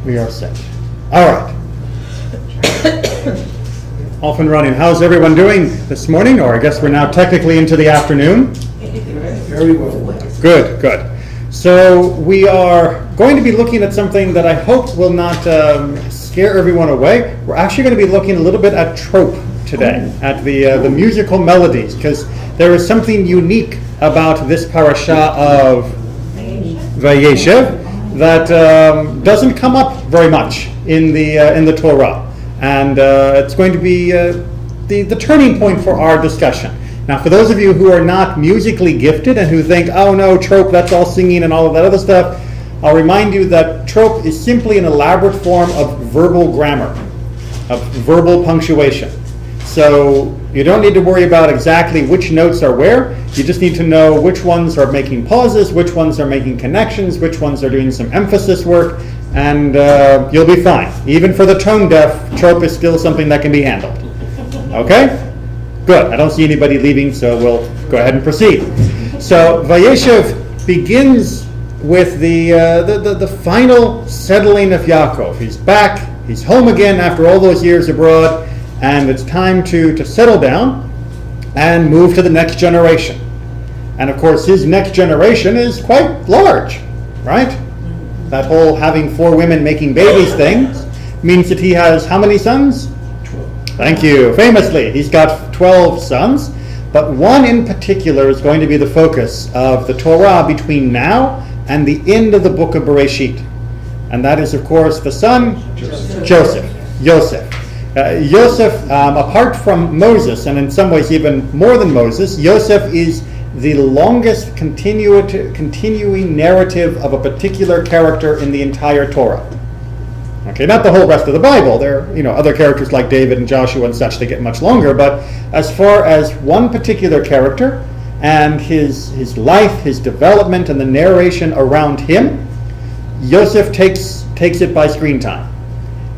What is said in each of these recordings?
We are set. All right. Off and running. How's everyone doing this morning? Or I guess we're now technically into the afternoon. Very well. Good, good. So we are going to be looking at something that I hope will not scare everyone away. We're actually going to be looking a little bit at trope today, at the musical melodies, because there is something unique about this parasha of Vayeishev that doesn't come up very much in the Torah, and it's going to be the turning point for our discussion. Now, for those of you who are not musically gifted and who think, oh no, trope, that's all singing and all of that other stuff, I'll remind you that trope is simply an elaborate form of verbal grammar, of verbal punctuation. So you don't need to worry about exactly which notes are where. You just need to know which ones are making pauses, which ones are making connections, which ones are doing some emphasis work, and you'll be fine. Even for the tone deaf, trope is still something that can be handled. Okay? Good. I don't see anybody leaving, so we'll go ahead and proceed. So Vayeishev begins with the final settling of Yaakov. He's back. He's home again after all those years abroad. And it's time to settle down and move to the next generation. And of course, his next generation is quite large, right? That whole having 4 women making babies thing means that he has how many sons? 12. Thank you. Famously, he's got 12 sons, but one in particular is going to be the focus of the Torah between now and the end of the book of Bereshit. And that is, of course, the son, Joseph. Yosef, apart from Moses, and in some ways even more than Moses, Yosef is the longest continuing narrative of a particular character in the entire Torah. Okay, not the whole rest of the Bible. There are, other characters like David and Joshua and such, they get much longer. But as far as one particular character and his life, his development, and the narration around him, Yosef takes it by screen time.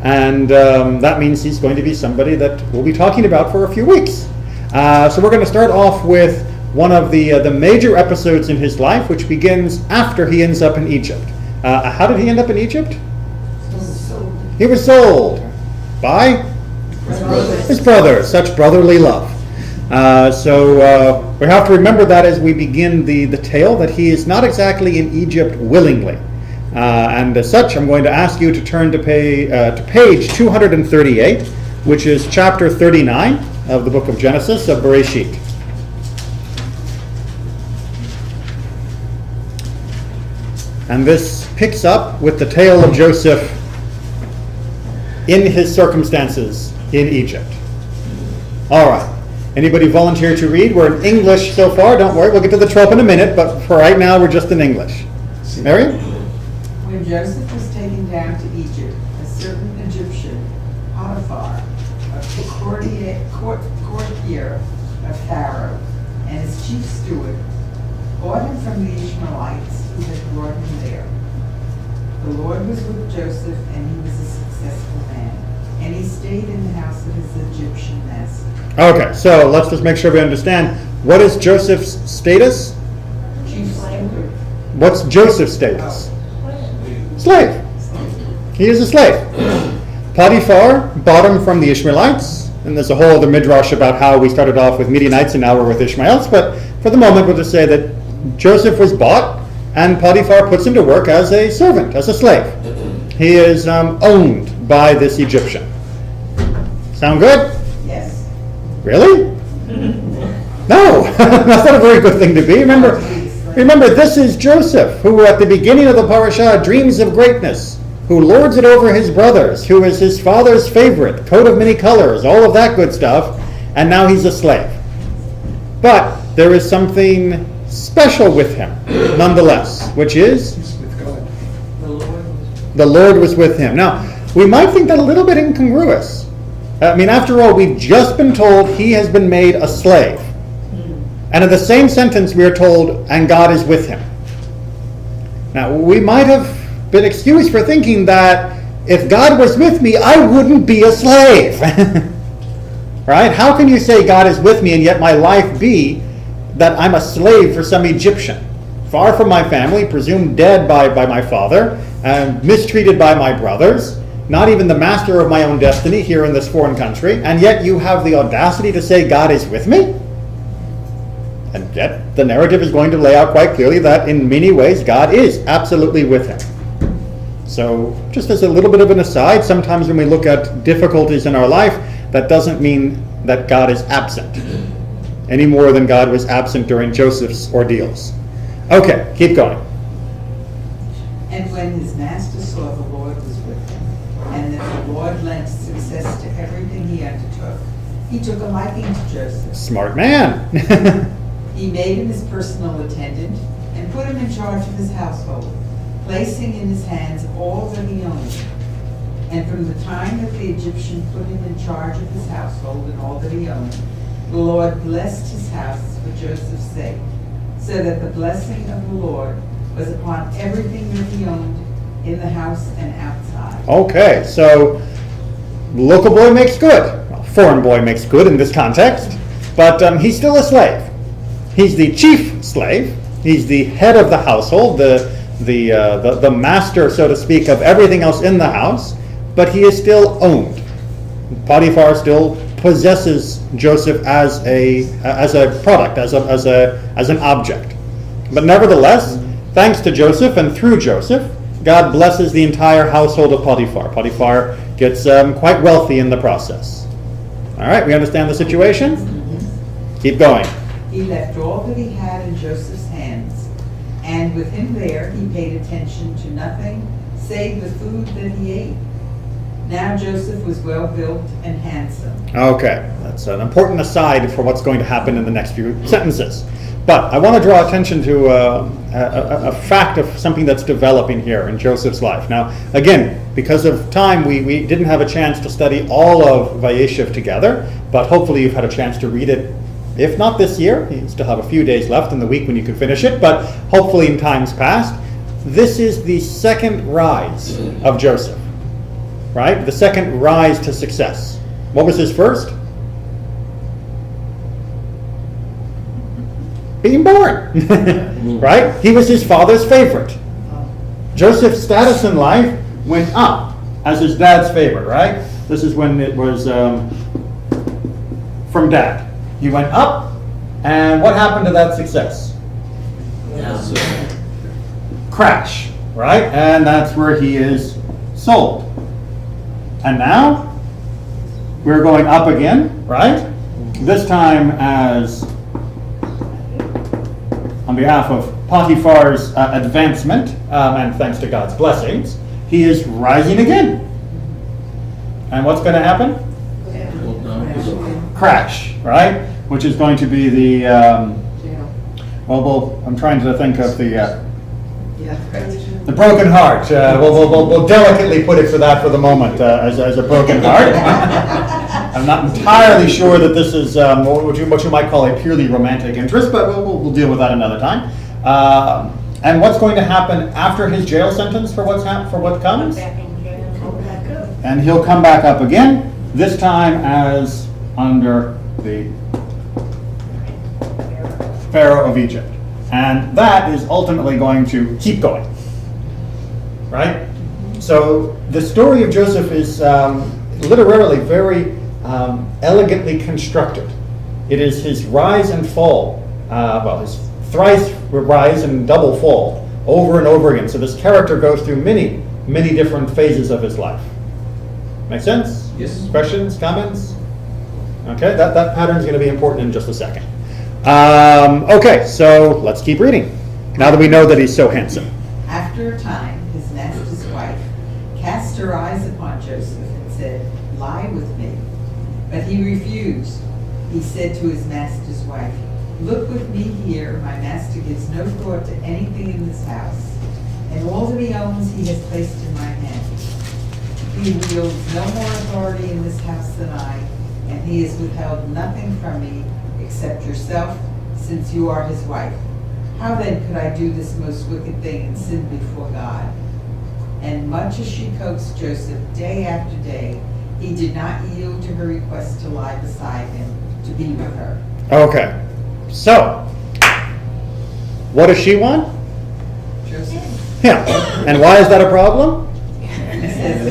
And that means he's going to be somebody that we'll be talking about for a few weeks. So we're going to start off with one of the major episodes in his life, which begins after he ends up in Egypt. How did he end up in Egypt? He was sold by his brother. Such brotherly love. So we have to remember that as we begin the tale, that he is not exactly in Egypt willingly. And as such, I'm going to ask you to turn to page 238, which is chapter 39 of the book of Genesis, of Bereshit. And this picks up with the tale of Joseph in his circumstances in Egypt. All right. Anybody volunteer to read? We're in English so far. Don't worry, we'll get to the trope in a minute, but for right now, we're just in English. Mary? When Joseph was taken down to Egypt, a certain Egyptian, Potiphar, a courtier of Pharaoh, and his chief steward, bought him from the Ishmaelites who had brought him there. The Lord was with Joseph, and he was a successful man, and he stayed in the house of his Egyptian master. Okay, so let's just make sure we understand. What is Joseph's status? Chief steward. What's Joseph's status? Slave. He is a slave. Potiphar bought him from the Ishmaelites, and there's a whole other midrash about how we started off with Midianites and now we're with Ishmaelites, but for the moment we'll just say that Joseph was bought and Potiphar puts him to work as a servant, as a slave. He is owned by this Egyptian. Sound good? Yes. Really? No, that's not a very good thing to be. Remember, this is Joseph, who at the beginning of the parasha dreams of greatness, who lords it over his brothers, who is his father's favorite, coat of many colors, all of that good stuff, and now he's a slave. But there is something special with him, nonetheless, which is the Lord was with him. Now, we might think that a little bit incongruous. After all, we've just been told he has been made a slave. And in the same sentence, we are told, and God is with him. Now, we might have been excused for thinking that if God was with me, I wouldn't be a slave. Right? How can you say God is with me and yet my life be that I'm a slave for some Egyptian? Far from my family, presumed dead by my father, mistreated by my brothers, not even the master of my own destiny here in this foreign country, and yet you have the audacity to say God is with me? And yet the narrative is going to lay out quite clearly that in many ways God is absolutely with him. So just as a little bit of an aside, sometimes when we look at difficulties in our life, that doesn't mean that God is absent, any more than God was absent during Joseph's ordeals. Okay, keep going. And when his master saw the Lord was with him, and that the Lord lent success to everything he undertook, he took a liking to Joseph. Smart man. He made him his personal attendant and put him in charge of his household, placing in his hands all that he owned. And from the time that the Egyptian put him in charge of his household and all that he owned, the Lord blessed his house for Joseph's sake, so that the blessing of the Lord was upon everything that he owned in the house and outside. Okay, so local boy makes good. Well, foreign boy makes good in this context, but he's still a slave. He's the chief slave. He's the head of the household, the master, so to speak, of everything else in the house, but he is still owned. Potiphar still possesses Joseph as a product, as an object. But nevertheless, thanks to Joseph and through Joseph, God blesses the entire household of Potiphar. Potiphar gets quite wealthy in the process. All right, we understand the situation? Keep going. He left all that he had in Joseph's hands, and with him there he paid attention to nothing save the food that he ate. Now Joseph was well built and handsome. Okay, that's an important aside for what's going to happen in the next few sentences. But I want to draw attention to a fact of something that's developing here in Joseph's life. Now, again, because of time, we didn't have a chance to study all of Vayeishev together, but hopefully you've had a chance to read it. If not this year, you still have a few days left in the week when you can finish it, but hopefully in times past. This is the second rise of Joseph, right? The second rise to success. What was his first? Being born, right? He was his father's favorite. Joseph's status in life went up as his dad's favorite, right? This is when it was from dad. He went up, and what happened to that success? Crash, right? And that's where he is sold. And now we're going up again, right? This time as on behalf of Potiphar's advancement, and thanks to God's blessings, he is rising again. And what's going to happen? Crash, right? Which is going to be the, well, I'm trying to think of the broken heart. We'll delicately put it for that for the moment, as a broken heart. I'm not entirely sure that this is what you might call a purely romantic interest, but we'll deal with that another time. And what's going to happen after his jail sentence for what comes? And he'll come back up again, this time as under the Pharaoh of Egypt. And that is ultimately going to keep going, right? So the story of Joseph is literally very elegantly constructed. It is his rise and fall, his thrice rise and double fall over and over again. So this character goes through many, many different phases of his life. Make sense? Yes. Questions, comments? Okay, that pattern is going to be important in just a second. Okay, so let's keep reading. Now that we know that he's so handsome. After a time, his master's wife cast her eyes upon Joseph and said, "Lie with me." But he refused. He said to his master's wife, "Look with me here. My master gives no thought to anything in this house, and all that he owns he has placed in my hands. He wields no more authority in this house than I, and he has withheld nothing from me except yourself, since you are his wife. How then could I do this most wicked thing and sin before God?" And much as she coaxed Joseph day after day, he did not yield to her request to lie beside him, to be with her. Okay, so what does she want? Joseph? him. And why is that a problem? He says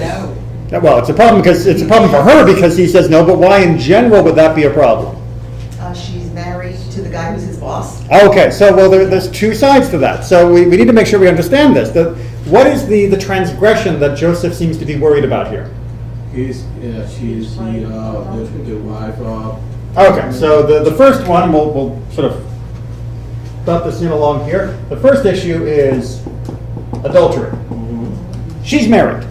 no. Well, it's a problem for her because he says no, but why in general would that be a problem? She's married to the guy who's his boss. Okay, so well, there's two sides to that. So we need to make sure we understand this. What is the transgression that Joseph seems to be worried about here? She's the wife of. Okay, so the first one, we'll sort of thought this in along here. The first issue is adultery. She's married,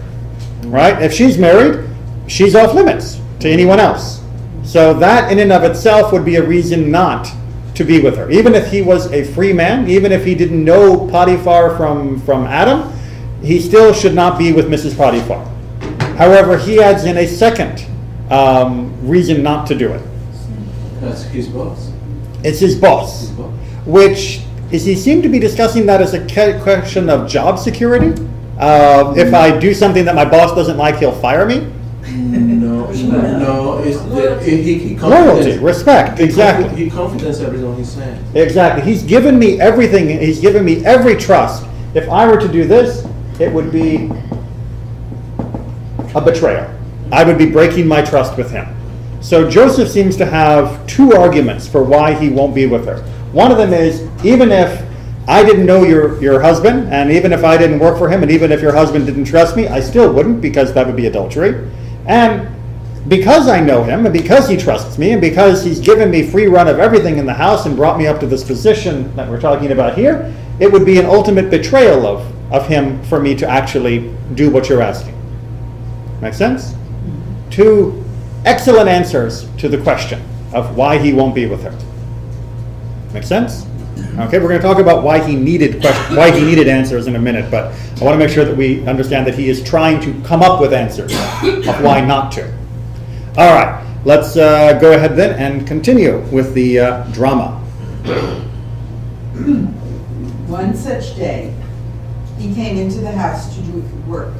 right? If she's married, she's off limits to anyone else. So that in and of itself would be a reason not to be with her. Even if he was a free man, even if he didn't know Potiphar from Adam, he still should not be with Mrs. Potiphar. However, he adds in a second reason not to do it. That's his boss. It's his boss. Which is, he seemed to be discussing that as a question of job security. If I do something that my boss doesn't like, he'll fire me. No. He Loyalty, respect, exactly. He confidence everything on his saying. Exactly. He's given me everything. He's given me every trust. If I were to do this, it would be a betrayal. I would be breaking my trust with him. So Joseph seems to have two arguments for why he won't be with her. One of them is, even if I didn't know your husband, and even if I didn't work for him, and even if your husband didn't trust me, I still wouldn't, because that would be adultery. And because I know him, and because he trusts me, and because he's given me free run of everything in the house and brought me up to this position that we're talking about here, it would be an ultimate betrayal of him for me to actually do what you're asking. Make sense? Two excellent answers to the question of why he won't be with her. Make sense? Okay, we're going to talk about why he needed answers in a minute, but I want to make sure that we understand that he is trying to come up with answers of why not to. All right, let's go ahead then and continue with the drama. One such day, he came into the house to do work.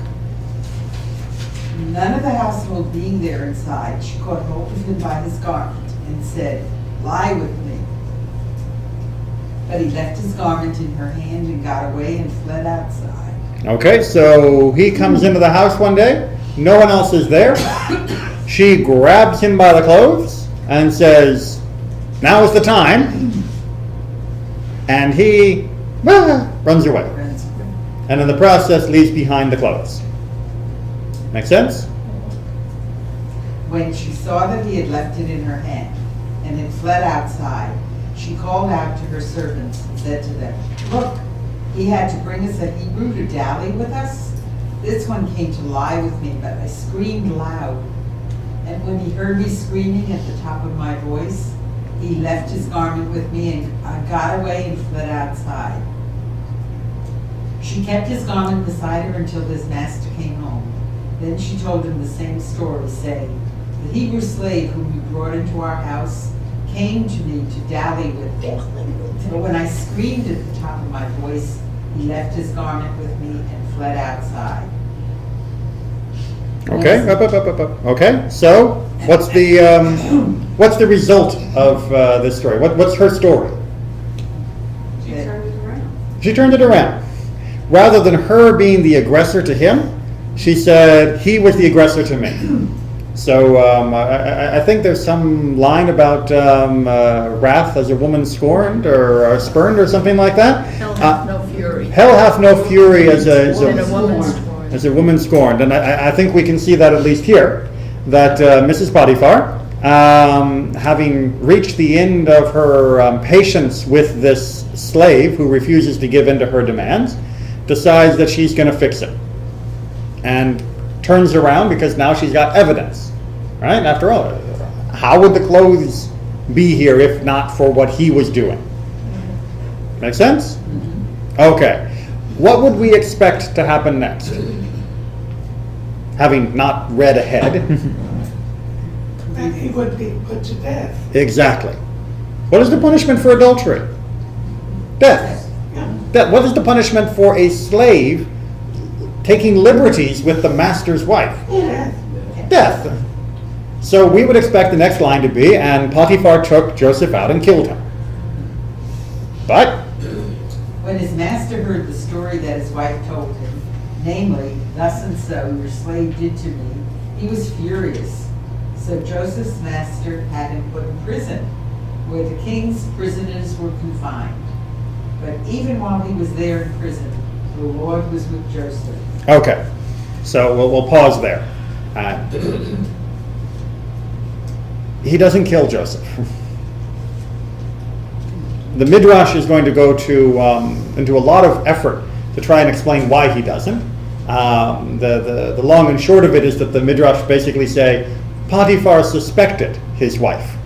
None of the household being there inside, she caught hold of him by his garment and said, "Lie with me." But he left his garment in her hand and got away and fled outside. Okay, so he comes into the house one day. No one else is there. She grabs him by the clothes and says, "Now is the time." And he runs away. And in the process leaves behind the clothes. Make sense? When she saw that he had left it in her hand and had fled outside, she called out to her servants and said to them, "Look, he had to bring us a Hebrew to dally with us. This one came to lie with me, but I screamed loud. And when he heard me screaming at the top of my voice, he left his garment with me and I got away and fled outside." She kept his garment beside her until his master came home. Then she told him the same story, saying, "The Hebrew slave whom you brought into our house came to me to dally with me. But when I screamed at the top of my voice, he left his garment with me and fled outside." Okay. Okay. So what's the result of this story? What's her story? She turned it around. She turned it around. Rather than her being the aggressor to him, she said he was the aggressor to me. So I think there's some line about wrath as a woman scorned or spurned or something like that. Hell hath no fury. Hell hath no fury as a woman scorned. as a woman scorned. And I think we can see that at least here, that Mrs. Potiphar, having reached the end of her patience with this slave who refuses to give in to her demands, decides that she's going to fix it. And turns around because now she's got evidence, right? After all, how would the clothes be here if not for what he was doing? Make sense? Okay. What would we expect to happen next? Having not read ahead. Then he would be put to death. Exactly. What is the punishment for adultery? Death. Yeah. Death. What is the punishment for a slave taking liberties with the master's wife? Death. Death. So we would expect the next line to be, "And Potiphar took Joseph out and killed him." But When his master heard the story that his wife told him, namely, thus and so your slave did to me, he was furious. So Joseph's master had him put in prison, where the king's prisoners were confined. But even while he was there in prison, the Lord was with Joseph. Okay, so we'll pause there. He doesn't kill Joseph. The Midrash is going to go into a lot of effort to try and explain why he doesn't. The long and short of it is that the Midrash basically say Potiphar suspected his wife.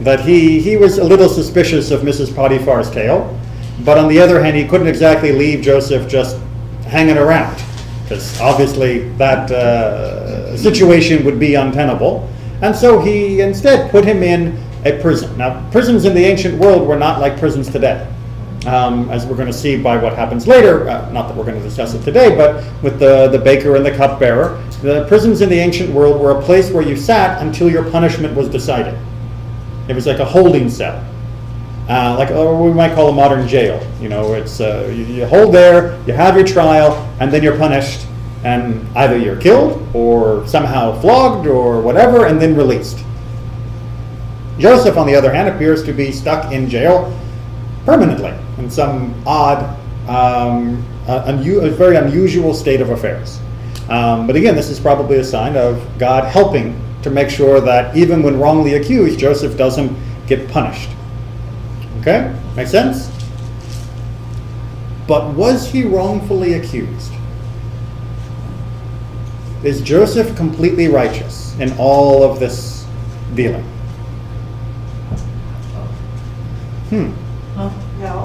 That he was a little suspicious of Mrs. Potiphar's tale, but on the other hand, he couldn't exactly leave Joseph just hanging around, because obviously that situation would be untenable. And so he instead put him in a prison. Now, prisons in the ancient world were not like prisons today, as we're going to see by what happens later. Not that we're going to discuss it today, but with the baker and the cupbearer, the prisons in the ancient world were a place where you sat until your punishment was decided. It was like a holding cell, like what we might call a modern jail. You know, it's you hold there, you have your trial, and then you're punished, and either you're killed or somehow flogged or whatever, and then released. Joseph, on the other hand, appears to be stuck in jail permanently in some odd, a very unusual state of affairs. But again, this is probably a sign of God helping to make sure that even when wrongly accused, Joseph doesn't get punished. Okay? Make sense? But was he wrongfully accused? Is Joseph completely righteous in all of this dealing? No.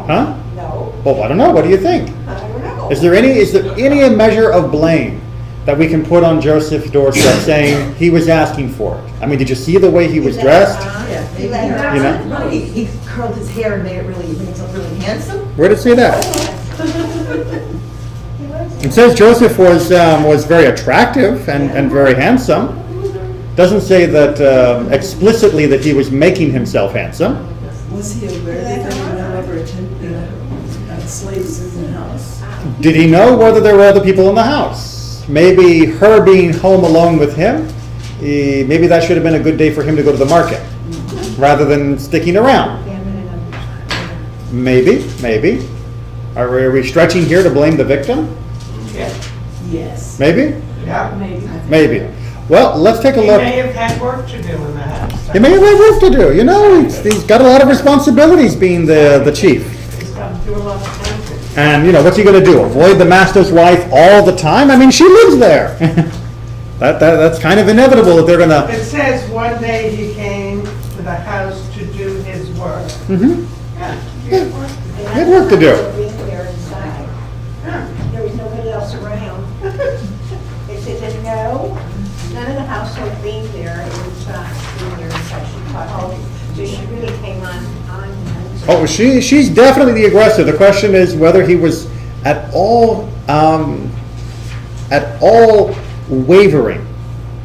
Huh? No. Well, I don't know. What do you think? I don't know. Is there any measure of blame that we can put on Joseph's doorstep saying he was asking for it? I mean, did you see the way he was dressed? Yeah, He let her You know? out. No, he curled his hair and made himself really handsome. Where did it say that? He was. It says Joseph was very attractive and very handsome. Doesn't say that explicitly that he was making himself handsome. Was he aware that there were no other slaves in the house? Did he know whether there were other people in the house? Maybe her being home alone with him, maybe that should have been a good day for him to go to the market rather than sticking around. Maybe. Are we stretching here to blame the victim? Yes. Maybe? Yeah. Maybe. Well, let's take a He look. may have had work to do in the house. He may have had work to do. You know, he's got a lot of responsibilities being the chief. He's got to do a lot of things. And, you know, what's he going to do? Avoid the master's wife all the time? I mean, she lives there. That's kind of inevitable that they're going to... It says one day he came to the house to do his work. Mhm. Yeah, he had work to do. He had work to do. Being there inside. Yeah. There was nobody else around. They said, no, none of the household being there, it was being there inside. She thought, so she really came on. Oh, she's definitely the aggressor. The question is whether he was at all wavering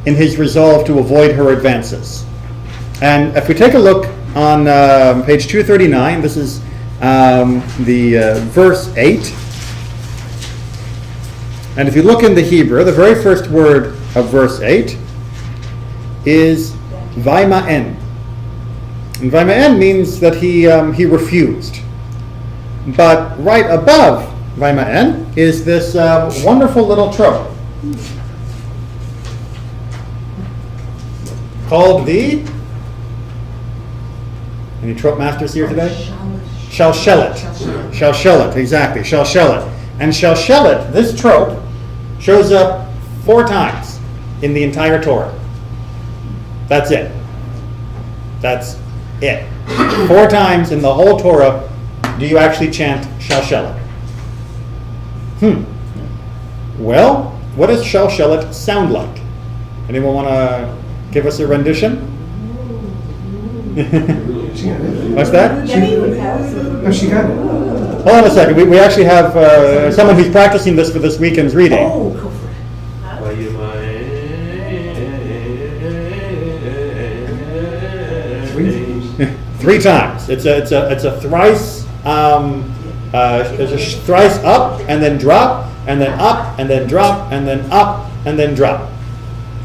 in his resolve to avoid her advances. And if we take a look on page 239, this is the verse 8. And if you look in the Hebrew, the very first word of verse 8 is Vayeishev. And Vayeishev means that he refused. But right above Vayeishev is this wonderful little trope called the... Any trope masters here today? Shalshelet. Shalshelet, exactly. Shalshelet. And Shalshelet, this trope, shows up 4 times in the entire Torah. That's it. That's it. 4 times in the whole Torah do you actually chant Shalshelet. Well, what does Shalshelet sound like? Anyone want to give us a rendition? What's that? No, she got it. Hold on a second. We actually have someone who's practicing this for this weekend's reading. Oh, go for it. 3 times. It's a thrice thrice up and then drop, and then up and then drop, and then up and then drop.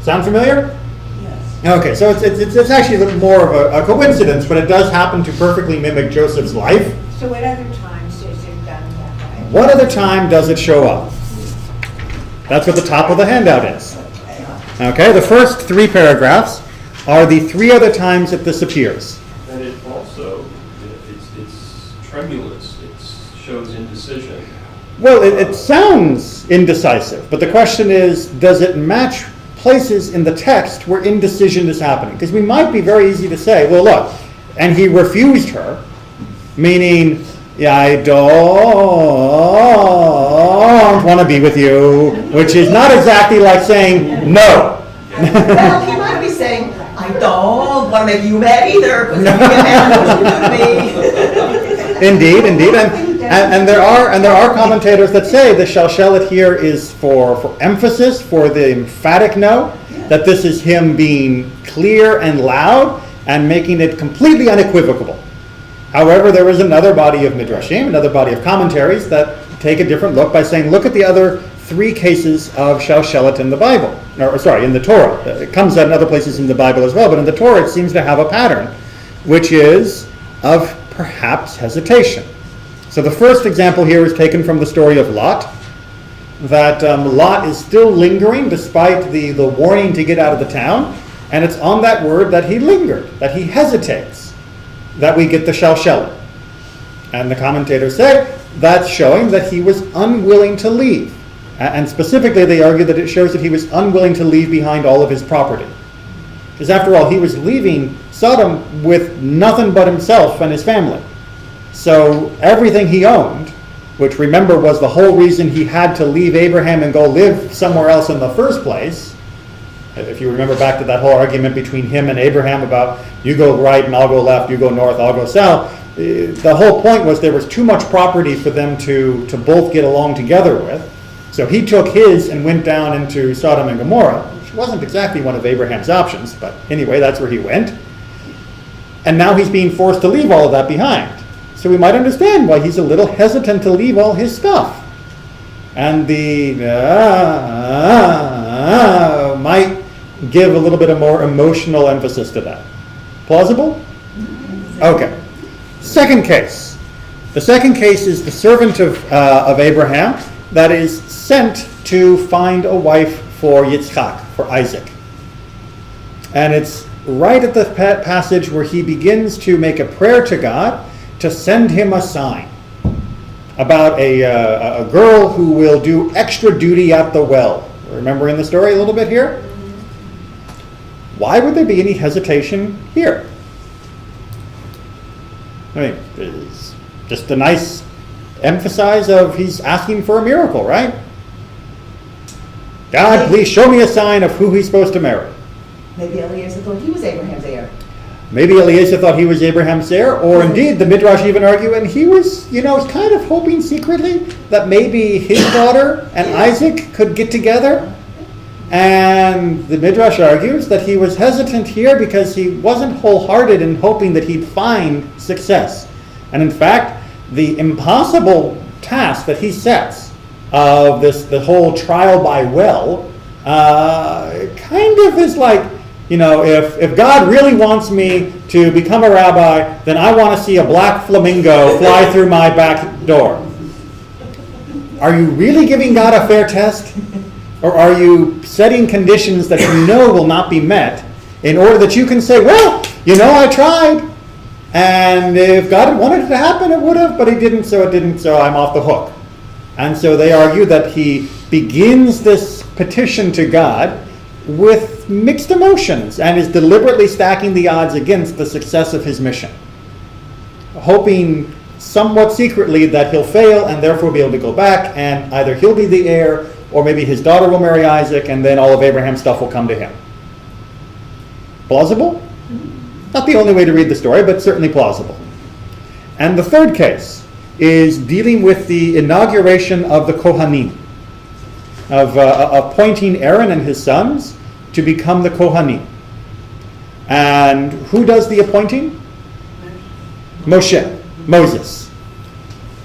Sound familiar? Yes. Okay, so it's actually a little more of a coincidence, but it does happen to perfectly mimic Joseph's life. So what other times is it done that way? What other time does it show up? That's what the top of the handout is. Okay, the first 3 paragraphs are the 3 other times that this appears. And it also, it's tremulous, it shows indecision. Well, it sounds indecisive, but the question is, does it match places in the text where indecision is happening? Because we might be very easy to say, well, look, and he refused her, meaning, yeah, I don't want to be with you, which is not exactly like saying no. Well, he might be saying, I don't want to make you mad either, because if you get mad, what you do to me. Indeed. And there are commentators that say the shalshelet here is for emphasis, for the emphatic no, that this is him being clear and loud and making it completely unequivocal. However, there is another body of midrashim, another body of commentaries that take a different look by saying, look at the other 3 cases of shalshelet in the Bible, in the Torah. It comes out in other places in the Bible as well, but in the Torah it seems to have a pattern, which is of perhaps hesitation. So the first example here is taken from the story of Lot, that Lot is still lingering despite the warning to get out of the town, and it's on that word that he lingered, that he hesitates, that we get the shalshelet. And the commentators say that's showing that he was unwilling to leave. And specifically they argue that it shows that he was unwilling to leave behind all of his property. Because after all, he was leaving Sodom with nothing but himself and his family. So everything he owned, which remember was the whole reason he had to leave Abraham and go live somewhere else in the first place. If you remember back to that whole argument between him and Abraham about you go right and I'll go left, you go north, I'll go south. The whole point was there was too much property for them to both get along together with. So he took his and went down into Sodom and Gomorrah, which wasn't exactly one of Abraham's options, but anyway, that's where he went. And now he's being forced to leave all of that behind. So we might understand why he's a little hesitant to leave all his stuff. And the might give a little bit of more emotional emphasis to that. Plausible? Okay. Second case. The second case is the servant of Abraham that is sent to find a wife for Yitzchak, for Isaac. And it's right at the passage where he begins to make a prayer to God to send him a sign about a girl who will do extra duty at the well. Remembering the story a little bit here? Why would there be any hesitation here? I mean, it's just a nice emphasis of he's asking for a miracle, right? God, please show me a sign of who he's supposed to marry. Maybe Eliezer thought he was Abraham's heir. Maybe Eliezer thought he was Abraham's heir, or indeed the Midrash even argue, and he was, kind of hoping secretly that maybe his daughter and Isaac could get together. And the Midrash argues that he was hesitant here because he wasn't wholehearted in hoping that he'd find success. And in fact, the impossible task that he sets of the whole trial by well kind of is like, if God really wants me to become a rabbi, then I want to see a black flamingo fly through my back door. Are you really giving God a fair test? Or are you setting conditions that you know will not be met in order that you can say, well, I tried. And if God had wanted it to happen, it would have, but he didn't, so it didn't, so I'm off the hook. And so they argue that he begins this petition to God with mixed emotions and is deliberately stacking the odds against the success of his mission, hoping somewhat secretly that he'll fail and therefore be able to go back and either he'll be the heir or maybe his daughter will marry Isaac and then all of Abraham's stuff will come to him. Plausible? Not the only way to read the story, but certainly plausible. And the third case is dealing with the inauguration of the Kohanim, of appointing Aaron and his sons to become the Kohanim. And who does the appointing? Moses.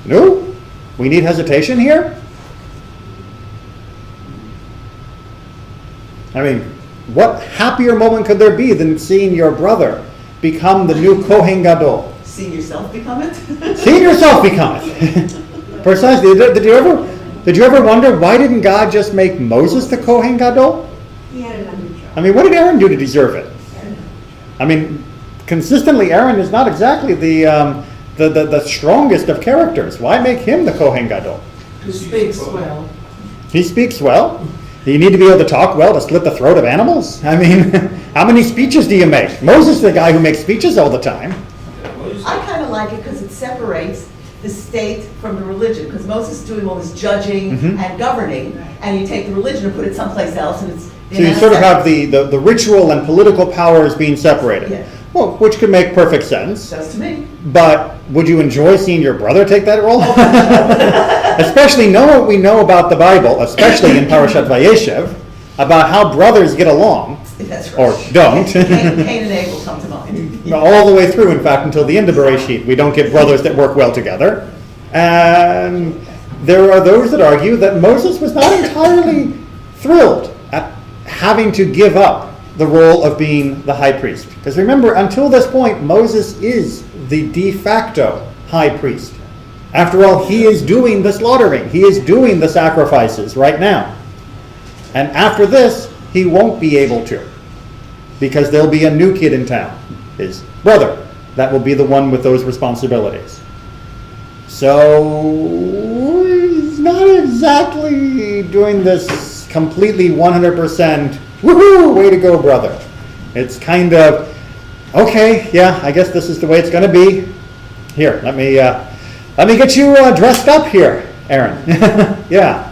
No? We need hesitation here? I mean, what happier moment could there be than seeing your brother become the new Kohen Gadol? See yourself become it? Seeing yourself become it. Precisely. Did you ever wonder why didn't God just make Moses the Kohen Gadol? He had another job. I mean, what did Aaron do to deserve it? I mean, consistently, Aaron is not exactly the strongest of characters. Why make him the Kohen Gadol? Who speaks well. He speaks well. You need to be able to talk well to split the throat of animals. I mean, how many speeches do you make? Moses is the guy who makes speeches all the time. I kind of like it because it separates the state from the religion, because Moses is doing all this judging and governing, and you take the religion and put it someplace else, and it's... So you sort of have the ritual and political powers being separated. Yeah. Well, which could make perfect sense. Does to me. But would you enjoy seeing your brother take that role? Especially knowing what we know about the Bible, especially in Parashat Vayeishev, about how brothers get along, That's right. or don't. Cain and Abel come to mind. All the way through, in fact, until the end of Bereshit. We don't get brothers that work well together. And there are those that argue that Moses was not entirely thrilled at having to give up the role of being the high priest. Because remember, until this point, Moses is the de facto high priest. After all, he is doing the slaughtering. He is doing the sacrifices right now. And after this, he won't be able to. Because there'll be a new kid in town, his brother, that will be the one with those responsibilities. So he's not exactly doing this completely 100% woohoo, way to go, brother. It's kind of, okay, yeah, I guess this is the way it's going to be. Here, let me get you dressed up here, Aaron. Yeah.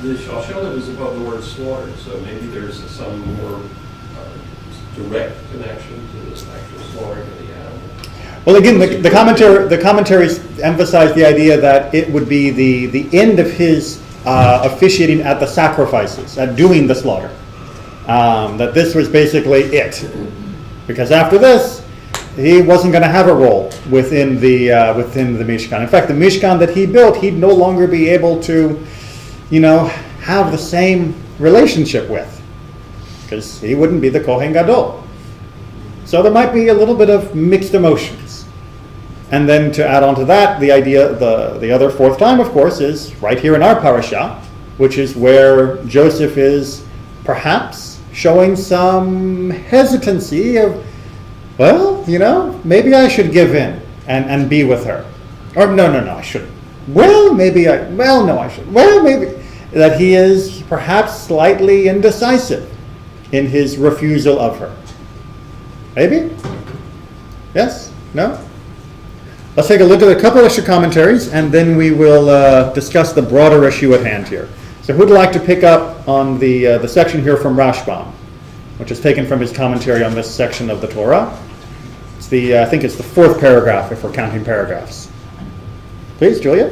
The Shalshelet is above the word slaughtered, so maybe there's some more direct connection to the actual slaughtering of the animal. Well, again, the commentaries emphasize the idea that it would be the end of his officiating at the sacrifices, at doing the slaughter. That this was basically it, because after this, he wasn't going to have a role within the Mishkan. In fact, the Mishkan that he built, he'd no longer be able to, have the same relationship with, because he wouldn't be the Kohen Gadol. So there might be a little bit of mixed emotions. And then to add on to that, the idea, the other fourth time, of course, is right here in our parasha, which is where Joseph is perhaps showing some hesitancy of, well, maybe I should give in and be with her. Or no, I shouldn't. Well, no, I should. Well, maybe. That he is perhaps slightly indecisive in his refusal of her. Maybe? Yes? No? Let's take a look at a couple extra commentaries, and then we will discuss the broader issue at hand here. So who'd like to pick up on the section here from Rashbam, which is taken from his commentary on this section of the Torah? It's I think it's the fourth paragraph, if we're counting paragraphs. Please, Julia.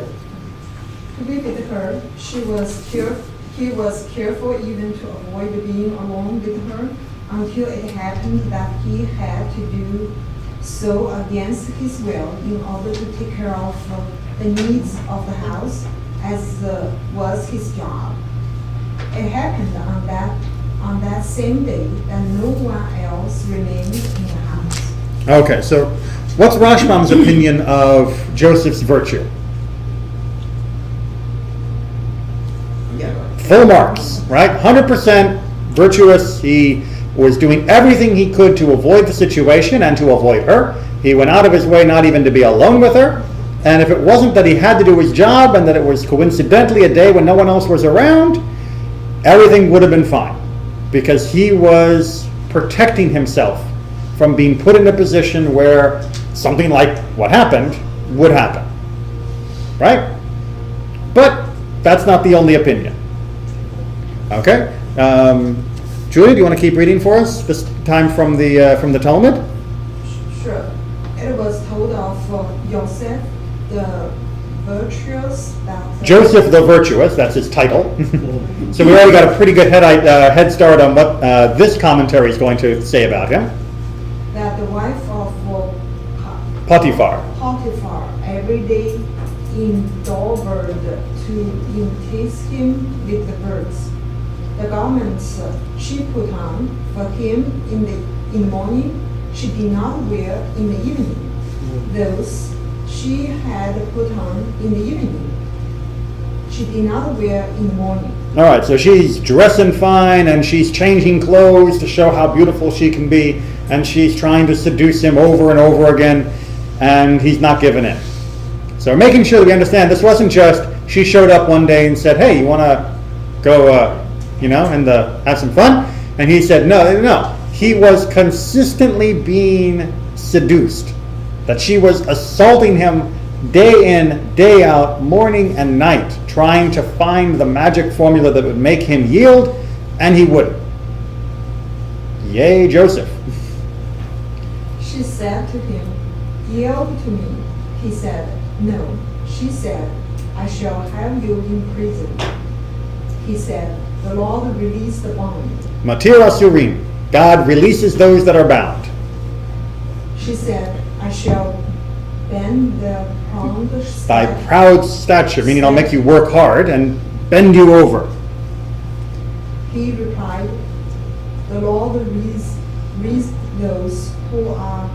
To be with her, he was careful even to avoid being alone with her until it happened that he had to do so against his will in order to take care of the needs of the house, as was his job. It happened on that same day that no one else remained in the house. Okay, so what's Rashbam's opinion of Joseph's virtue? Full marks, right? 100% virtuous. He was doing everything he could to avoid the situation and to avoid her. He went out of his way not even to be alone with her. And if it wasn't that he had to do his job and that it was coincidentally a day when no one else was around, everything would have been fine. Because he was protecting himself from being put in a position where something like what happened would happen. Right? But that's not the only opinion. Okay? Julia, do you want to keep reading for us, this time from the Talmud? Sure. It was told of Joseph, the virtuous. Joseph the Virtuous, that's his title. So we already got a pretty good head start on what this commentary is going to say about him. That the wife of Potiphar every day endeavored to entice him with the birds. The garments she put on for him in the morning, she did not wear in the evening. Those she had put on in the evening, she did not wear in the morning. All right, so she's dressing fine and she's changing clothes to show how beautiful she can be, and she's trying to seduce him over and over again, and he's not giving in. So we're making sure that we understand this wasn't just she showed up one day and said, hey, you want to go, have some fun? And he said, no. He was consistently being seduced, that she was assaulting him day in, day out, morning and night, trying to find the magic formula that would make him yield, and he wouldn't. Yay, Joseph. She said to him, yield to me. He said, no. She said, I shall have you in prison. He said, the Lord released the bond. Matir Asurim. God releases those that are bound. She said, I shall bend the proud Thy proud stature, meaning I'll make you work hard and bend you over. He replied, the Lord raised those who are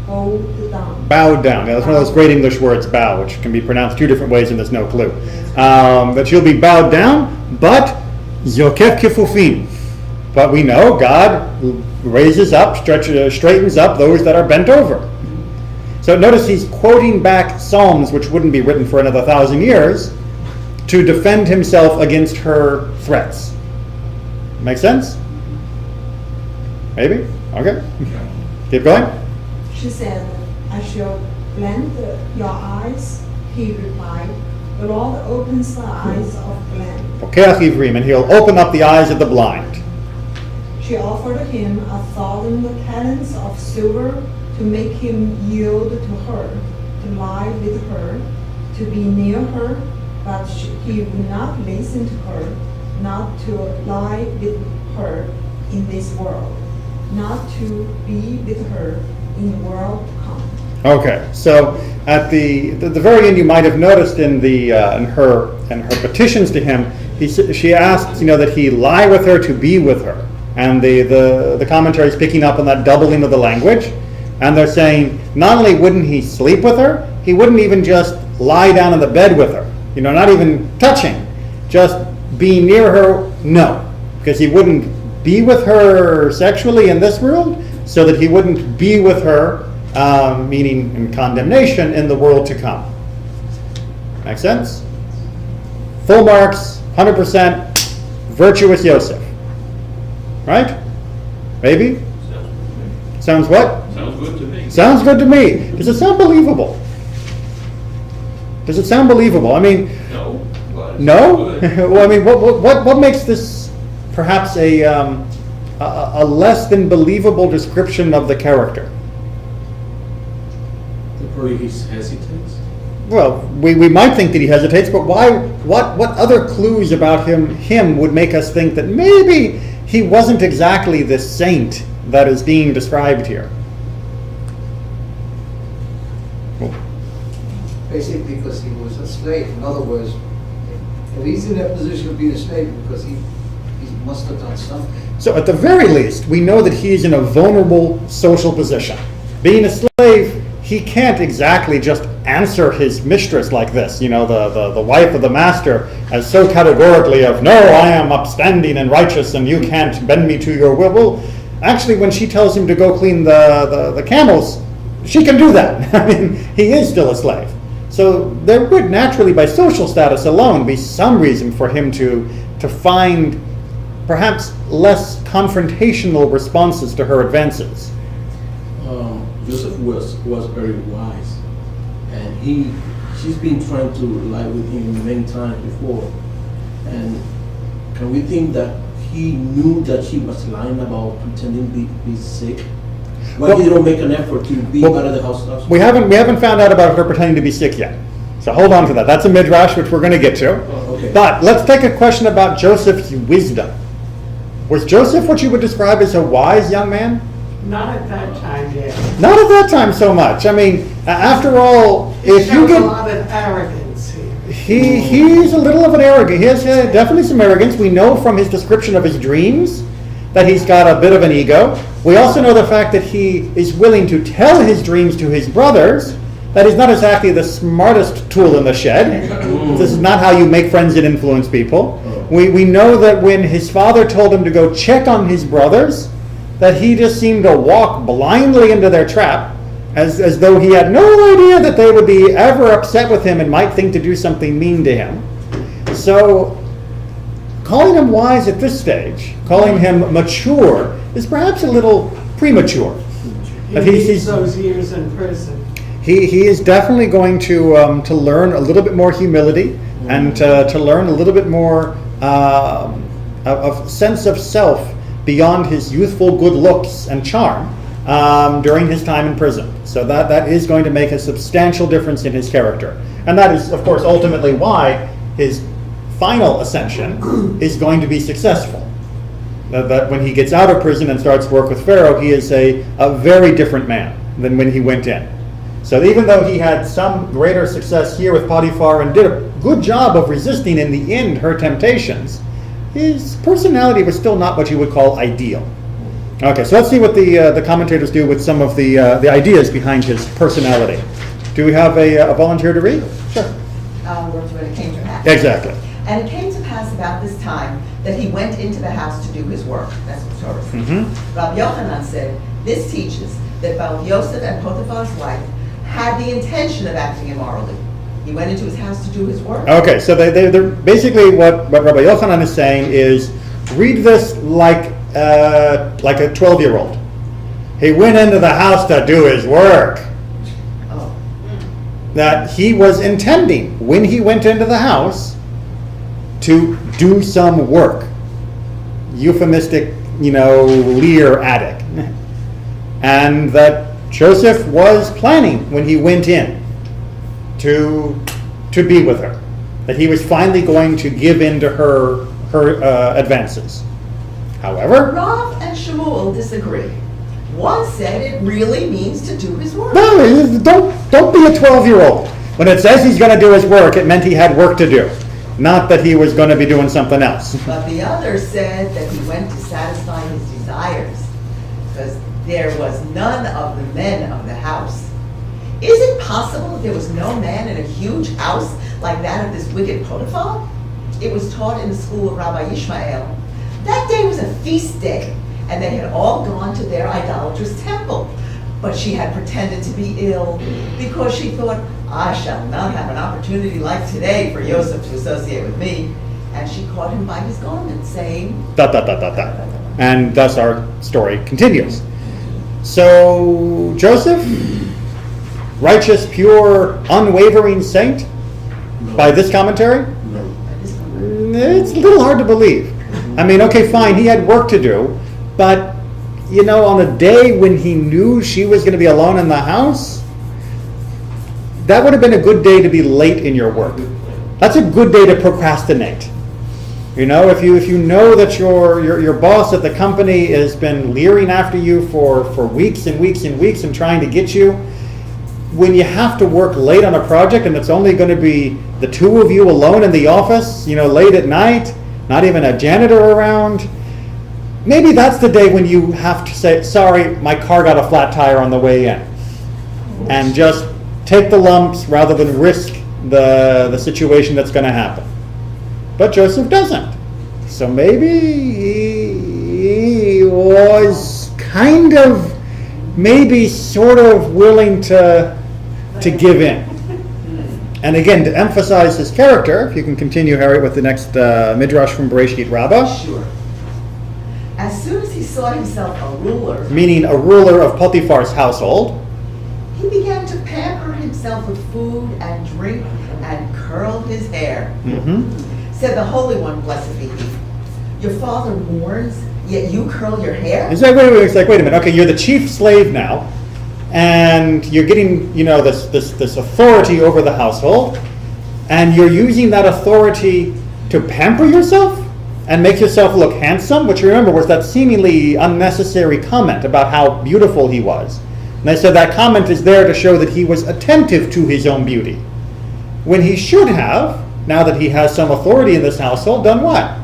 bowed down. Bowed down. Now, that's one of those great English words, bow, which can be pronounced two different ways and there's no clue. That you'll be bowed down, but Yokef Kifufim. But we know God raises up, straightens up those that are bent over. So notice he's quoting back Psalms, which wouldn't be written for another 1,000 years, to defend himself against her threats. Make sense? Maybe? Okay. Keep going. She said, I shall blend your eyes. He replied, the Lord opens the eyes of the blind. Pokeach Ivrim, and he'll open up the eyes of the blind. She offered him 1,000 talents of silver to make him yield to her, to lie with her, to be near her, but he would not listen to her, not to lie with her in this world, not to be with her in the world to come. Okay, so at the very end, you might have noticed in her petitions to him, she asked, that he lie with her to be with her, and the commentary is picking up on that doubling of the language, and they're saying not only wouldn't he sleep with her, he wouldn't even just lie down in the bed with her, not even touching, just be near her, no, because he wouldn't be with her sexually in this world, so that he wouldn't be with her, meaning in condemnation, in the world to come. Make sense? Full marks, 100%, virtuous Yosef. Right? Maybe? Sounds what? Sounds good to me. Sounds good to me. Does it sound believable? Does it sound believable? I mean, No. But no? good. Well, I mean, what makes this perhaps a less than believable description of the character? Probably he hesitates. Well, we might think that he hesitates, but why? What other clues about him would make us think that maybe he wasn't exactly the saint that is being described here? Basically because he was a slave. In other words, if he's in that position of being a slave because he must have done something. So at the very least, we know that he's in a vulnerable social position. Being a slave, he can't exactly just answer his mistress like this, the wife of the master, as so categorically of, no, I am upstanding and righteous and you can't bend me to your will. Well, actually, when she tells him to go clean the camels, she can do that. I mean, he is still a slave. So there would naturally, by social status alone, be some reason for him to find perhaps less confrontational responses to her advances. Joseph was very wise, and she's been trying to lie with him many times before. And can we think that he knew that she was lying about pretending to be sick? Why he don't make an effort to be out of the house? We haven't found out about her pretending to be sick yet. So hold on to that. That's a midrash, which we're going to get to. Oh, okay. But let's take a question about Joseph's wisdom. Was Joseph what you would describe as a wise young man? Not at that time yet. Not at that time so much. I mean, after all, He if you shows a get... lot of arrogance here. He's a little of an arrogant. He has definitely some arrogance. We know from his description of his dreams that he's got a bit of an ego. We also know the fact that he is willing to tell his dreams to his brothers. That is not exactly the smartest tool in the shed. This is not how you make friends and influence people. We know that when his father told him to go check on his brothers, that he just seemed to walk blindly into their trap, as though he had no idea that they would be ever upset with him and might think to do something mean to him. So, calling him wise at this stage, calling him mature, is perhaps a little premature. He needs those years in prison. He is definitely going to learn a little bit more humility and to learn a little bit more of sense of self beyond his youthful good looks and charm during his time in prison. So that is going to make a substantial difference in his character. And that is, of course, ultimately why his final ascension is going to be successful. That when he gets out of prison and starts work with Pharaoh, he is a very different man than when he went in. So even though he had some greater success here with Potiphar and did a good job of resisting in the end her temptations, his personality was still not what you would call ideal. Okay, so let's see what the commentators do with some of the ideas behind his personality. Do we have a volunteer to read? Sure. Words when it came to pass. Exactly. And it came to pass about this time that he went into the house to do his work. That's what Torah says. Mm-hmm. Rabbi Yochanan said, this teaches that both Yosef and Potiphar's wife had the intention of acting immorally. He went into his house to do his work. Okay, so they're basically what Rabbi Yochanan is saying is, read this like a 12-year-old. He went into the house to do his work. Oh. That he was intending, when he went into the house, to do some work. Euphemistic, leer at it. And that Joseph was planning when he went in to be with her. That he was finally going to give in to her advances. However, Rav and Shmuel disagree. One said it really means to do his work. no, don't be a 12-year-old. When it says he's going to do his work, it meant he had work to do, not that he was going to be doing something else. But the other said that he went to satisfy his desires, because there was none of the men of the house. Is it possible that there was no man in a huge house like that of this wicked Potiphar? It was taught in the school of Rabbi Ishmael. That day was a feast day, and they had all gone to their idolatrous temple. But she had pretended to be ill because she thought, I shall not have an opportunity like today for Yosef to associate with me. And she caught him by his garment, saying, ... And thus our story continues. So, Joseph, righteous, pure, unwavering saint, by this commentary? No. It's a little hard to believe. I mean, okay, fine, he had work to do, but, on a day when he knew she was going to be alone in the house, that would have been a good day to be late in your work. That's a good day to procrastinate. If you know that your boss at the company has been leering after you for weeks and weeks and weeks and trying to get you, when you have to work late on a project and it's only going to be the two of you alone in the office, late at night, not even a janitor around, maybe that's the day when you have to say, sorry, my car got a flat tire on the way in. And just take the lumps rather than risk the situation that's going to happen. But Joseph doesn't. So maybe he was sort of willing to give in. And again, to emphasize his character, if you can continue, Harriet, with the next Midrash from Bereshit Rabbah. Sure. As soon as he saw himself a ruler, Meaning a ruler of Potiphar's household. he began to pamper himself with food and drink and curl his hair. Mm-hmm. Said the Holy One, blessed be he, your father mourns, yet you curl your hair? It's like, wait a minute. Okay, you're the chief slave now, and you're getting, this authority over the household, and you're using that authority to pamper yourself? and make yourself look handsome, which remember was that seemingly unnecessary comment about how beautiful he was. And they said that comment is there to show that he was attentive to his own beauty, when he should have, now that he has some authority in this household, done what?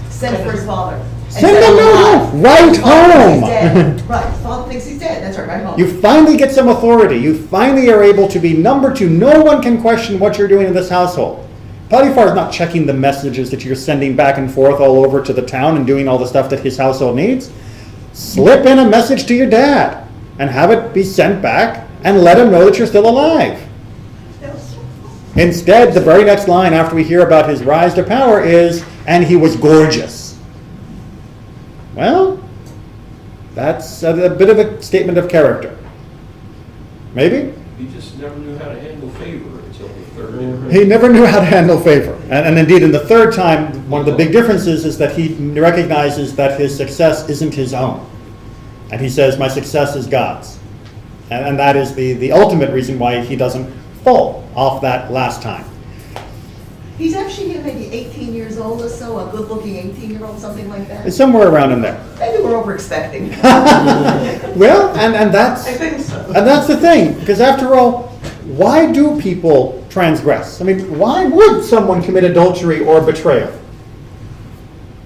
Send for his father. And Send said, him "Alive." right His father thinks home. he's dead. Right, his father thinks he's dead, that's right, right home. You finally get some authority. You finally are able to be number two. No one can question what you're doing in this household. Potiphar is not checking the messages that you're sending back and forth all over to the town and doing all the stuff that his household needs. Slip in a message to your dad and have it be sent back and let him know that you're still alive. Instead, the very next line after we hear about his rise to power is, and he was gorgeous. Well, that's a bit of a statement of character. Maybe? He just never knew how to handle favor until the third iteration. He never knew how to handle favor. And indeed, in the third time, one of the big differences is that he recognizes that his success isn't his own. And he says, my success is God's. And that is the ultimate reason why he doesn't fall off that last time. He's actually maybe 18 years old or so, a good-looking 18-year-old, something like that. It's somewhere around in there. Maybe we're over-expecting. Well, and that's I think so. and that's the thing, because after all, why do people transgress? I mean, why would someone commit adultery or betrayal?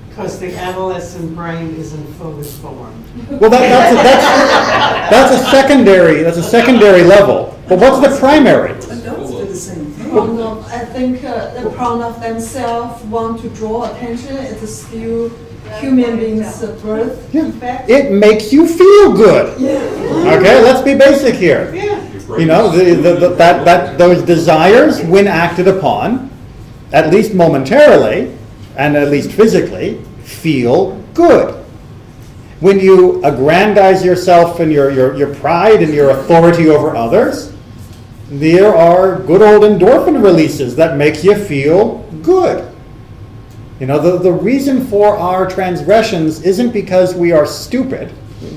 Because the adolescent brain isn't fully formed. Well, that's a secondary level. But what's the primary? I think the proud of themselves want to draw attention. It's still human beings' birth defect. It makes you feel good. Okay, let's be basic here. You know, those desires, when acted upon, at least momentarily and at least physically, feel good. When you aggrandize yourself and your pride and your authority over others, there are good old endorphin releases that make you feel good. You know, the reason for our transgressions isn't because we are stupid.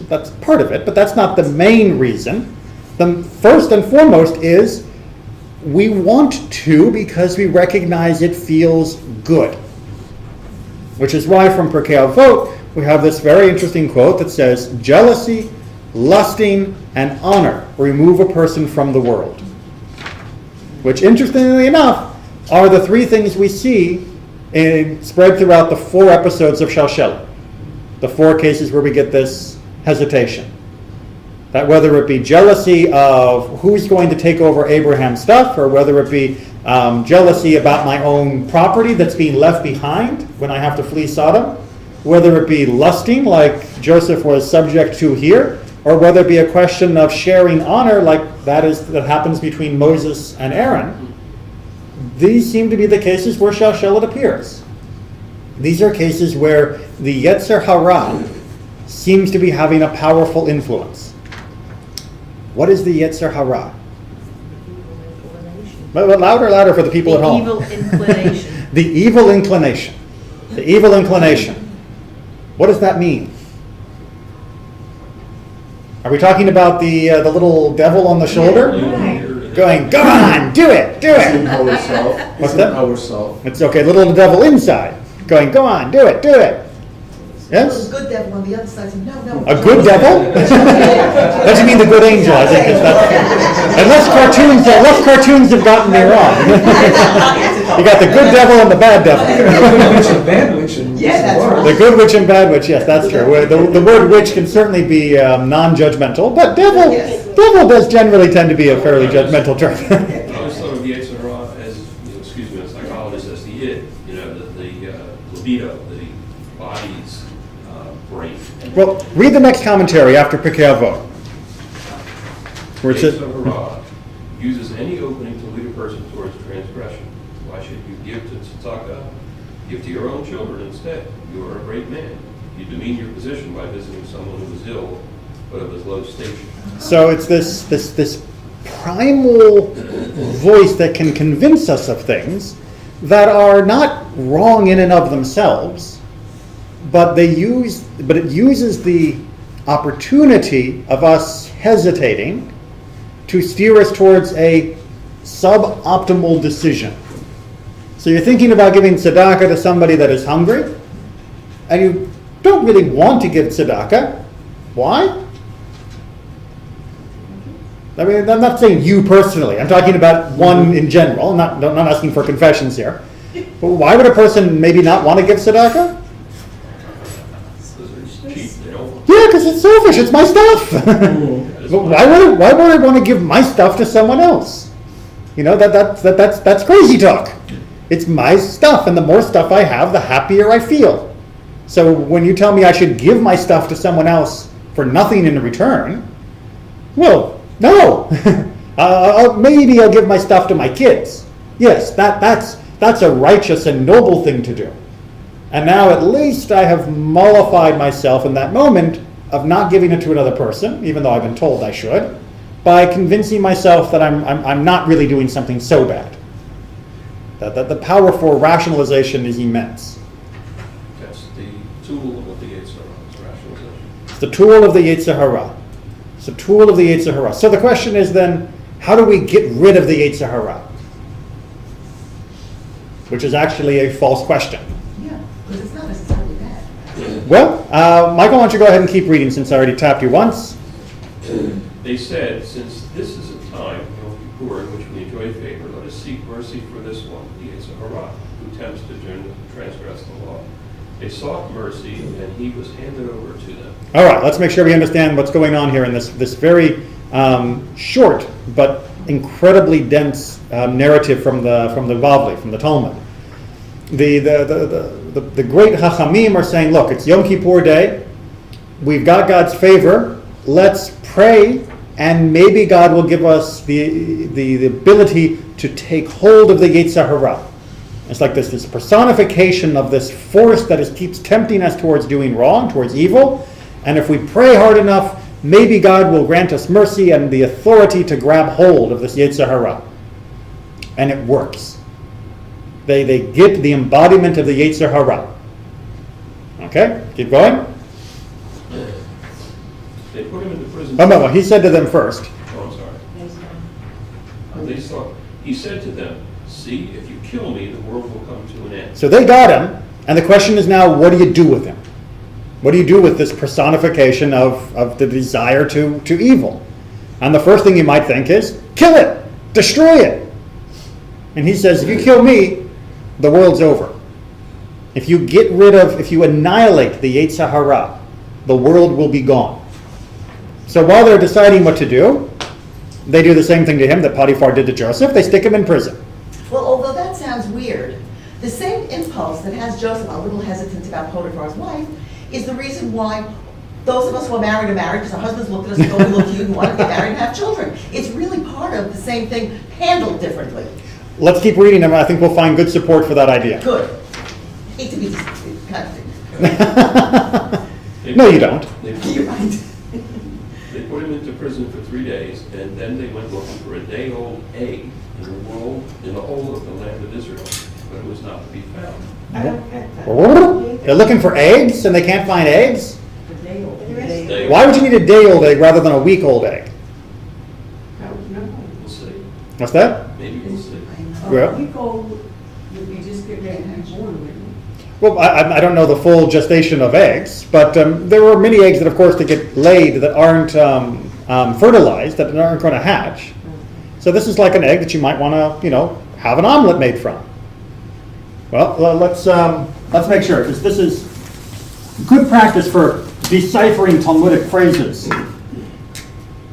That's part of it, but that's not the main reason. The first and foremost is we want to because we recognize it feels good. Which is why from Pirkei Avot we have this very interesting quote that says, jealousy, lusting, and honor remove a person from the world. Which, interestingly enough, are the three things we see spread throughout the 4 episodes of Shalshelet. The 4 cases where we get this hesitation. That whether it be jealousy of who's going to take over Abraham's stuff, or whether it be jealousy about my own property that's being left behind when I have to flee Sodom, whether it be lusting like Joseph was subject to here, or whether it be a question of sharing honor like that happens between Moses and Aaron. These seem to be the cases where Shalshelet appears. These are cases where the yetzer harah seems to be having a powerful influence. What is the yetzer harah? But louder for the people at home. The evil inclination. The evil inclination. The evil inclination. What does that mean? Are we talking about the little devil on the shoulder? Going, go on, do it. What's that? Ourself. It's okay, little devil inside. Going, go on, do it. Yes? The good devil on the other side said, no. A good devil? Doesn't mean the good angel. I think it's unless cartoons have gotten me wrong. You got the good devil and the bad devil. Good witch and bad witch. Yeah, that's right. The good witch and bad witch, yes, that's true. The word witch can certainly be non-judgmental, but devil does generally tend to be a fairly judgmental term. I always thought of the yetzer as, a psychologist, as the id, the libido, the body's brain. Well, read the next commentary after Pirkei Avot. Where it says, Yetzer harah uses any opening to lead a person towards transgression. Why should you give to tzedakah? Give to your own children instead. You are a great man. You demean your position by visiting someone who is ill, but of his low station. So it's this primal voice that can convince us of things that are not wrong in and of themselves, but it uses the opportunity of us hesitating to steer us towards a suboptimal decision. So you're thinking about giving tzedakah to somebody that is hungry, and you don't really want to give tzedakah. Why? I mean, I'm not saying you personally. I'm talking about one in general. I'm not asking for confessions here. But why would a person maybe not want to give tzedakah? Cheap, they don't. Yeah, because it's selfish. It's my stuff. But why would I want to give my stuff to someone else? You know, that's crazy talk. It's my stuff, and the more stuff I have, the happier I feel. So when you tell me I should give my stuff to someone else for nothing in return, well, no. Maybe I'll give my stuff to my kids. Yes, that's a righteous and noble thing to do. And now at least I have mollified myself in that moment of not giving it to another person, even though I've been told I should, by convincing myself that I'm not really doing something so bad. That the power for rationalization is immense. That's the tool of the yetzer, rationalization. It's the tool of the yetzer harah. It's the tool of the yetzer harah. So the question is then, how do we get rid of the yetzer harah? Which is actually a false question. Yeah, because it's not necessarily bad. Well, Michael, why don't you go ahead and keep reading since I already tapped you once. They said, since this is a time, Yom Kippur, in which we enjoy favor, let us seek mercy for this one, the yetzer harah, who tempts to transgress the law. They sought mercy, and he was handed over to them. All right, let's make sure we understand what's going on here in this very short but incredibly dense narrative from the Bavli, from the Talmud. The great Hachamim are saying, look, it's Yom Kippur Day. We've got God's favor. Let's pray, and maybe God will give us the ability to take hold of the yetzer harah. It's like this personification of this force that keeps tempting us towards doing wrong, towards evil. And if we pray hard enough, maybe God will grant us mercy and the authority to grab hold of this yetzer harah. And it works. They get the embodiment of the yetzer harah. Okay, keep going. They put him into prison. Oh, no, he said to them first. Oh, I'm sorry. He said to them, see, if you kill me, the world will come to an end. So they got him, and the question is now, what do you do with him? What do you do with this personification of the desire to evil? And the first thing you might think is, kill it, destroy it. And he says, if you kill me, the world's over. If you annihilate the yetzer harah, the world will be gone. So while they're deciding what to do, they do the same thing to him that Potiphar did to Joseph. They stick him in prison. Well, although that sounds weird, the same impulse that has Joseph a little hesitant about Potiphar's wife is the reason why those of us who are married because our husbands looked at us and thought we looked cute and wanted to get married and have children. It's really part of the same thing, handled differently. Let's keep reading them. I think we'll find good support for that idea. Good. Hate to be kind of No, you don't. You're right. They put him into prison for 3 days, and then they went looking for a day-old egg in the whole of the land of Israel, but it was not to be found. They're looking for eggs, and they can't find eggs? Day- Why would you need a day-old egg rather than a week-old egg? We'll see. What's that? Maybe we'll see. Well, Would be just get ready to be born, wouldn't it? well, I don't know the full gestation of eggs, but there are many eggs that, of course, that get laid that aren't fertilized, that aren't going to hatch. So this is like an egg that you might want to, have an omelet made from. Well, let's make sure, because this is good practice for deciphering Talmudic phrases.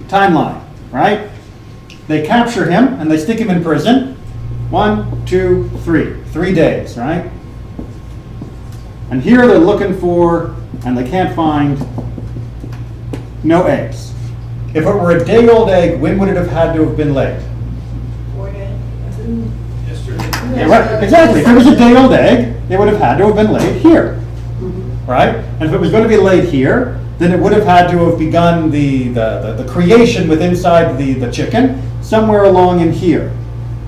Timeline, right? They capture him and they stick him in prison. 1, 2, 3. 3 days, right? And here they're looking for, and they can't find, no eggs. If it were a day-old egg, when would it have had to have been laid? Yesterday. Yeah, right, exactly. If it was a day-old egg, it would have had to have been laid here, right? And if it was going to be laid here, then it would have had to have begun the creation with inside the chicken somewhere along in here,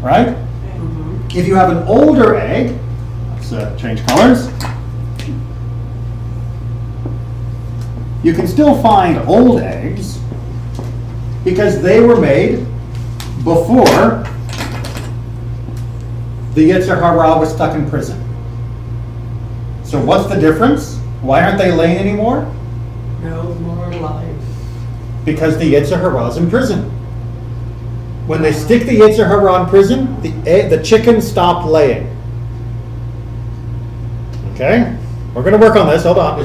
right? If you have an older egg, let's change colors. You can still find old eggs because they were made before the yetzer harah was stuck in prison. So what's the difference? Why aren't they laying anymore? No more life. Because the yetzer harah is in prison. When they stick the yetzer harah in prison, the chickens stop laying. Okay? We're going to work on this. Hold on.